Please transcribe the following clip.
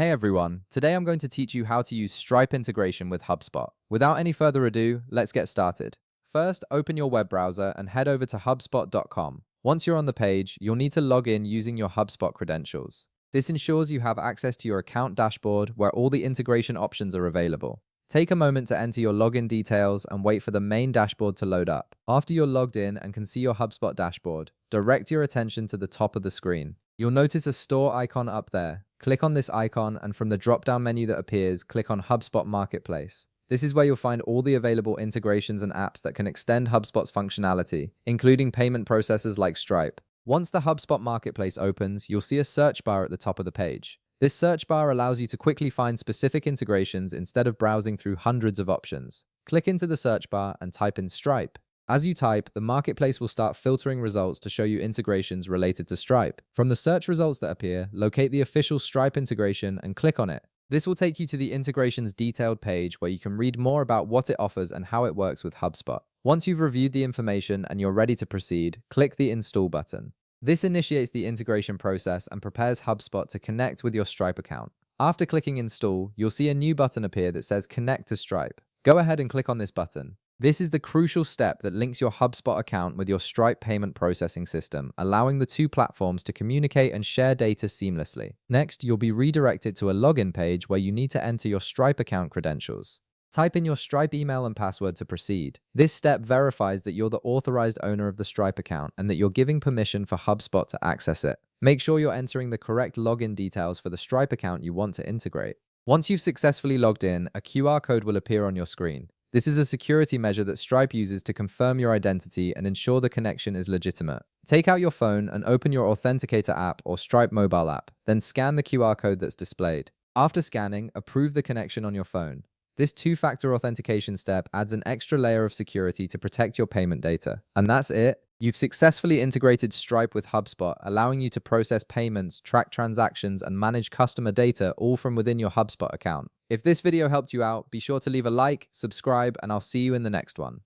Hey everyone, today I'm going to teach you how to use Stripe integration with HubSpot. Without any further ado, let's get started. First, open your web browser and head over to HubSpot.com. Once you're on the page, you'll need to log in using your HubSpot credentials. This ensures you have access to your account dashboard where all the integration options are available. Take a moment to enter your login details and wait for the main dashboard to load up. After you're logged in and can see your HubSpot dashboard, direct your attention to the top of the screen. You'll notice a store icon up there. Click on this icon and from the drop-down menu that appears, click on HubSpot Marketplace. This is where you'll find all the available integrations and apps that can extend HubSpot's functionality, including payment processors like Stripe. Once the HubSpot Marketplace opens, you'll see a search bar at the top of the page. This search bar allows you to quickly find specific integrations instead of browsing through hundreds of options. Click into the search bar and type in Stripe. As you type, the marketplace will start filtering results to show you integrations related to Stripe. From the search results that appear, locate the official Stripe integration and click on it. This will take you to the integrations detailed page where you can read more about what it offers and how it works with HubSpot. Once you've reviewed the information and you're ready to proceed, click the Install button. This initiates the integration process and prepares HubSpot to connect with your Stripe account. After clicking Install, you'll see a new button appear that says Connect to Stripe. Go ahead and click on this button. This is the crucial step that links your HubSpot account with your Stripe payment processing system, allowing the two platforms to communicate and share data seamlessly. Next, you'll be redirected to a login page where you need to enter your Stripe account credentials. Type in your Stripe email and password to proceed. This step verifies that you're the authorized owner of the Stripe account and that you're giving permission for HubSpot to access it. Make sure you're entering the correct login details for the Stripe account you want to integrate. Once you've successfully logged in, a QR code will appear on your screen. This is a security measure that Stripe uses to confirm your identity and ensure the connection is legitimate. Take out your phone and open your Authenticator app or Stripe mobile app, then scan the QR code that's displayed. After scanning, approve the connection on your phone. This two-factor authentication step adds an extra layer of security to protect your payment data. And that's it. You've successfully integrated Stripe with HubSpot, allowing you to process payments, track transactions, and manage customer data all from within your HubSpot account. If this video helped you out, be sure to leave a like, subscribe, and I'll see you in the next one.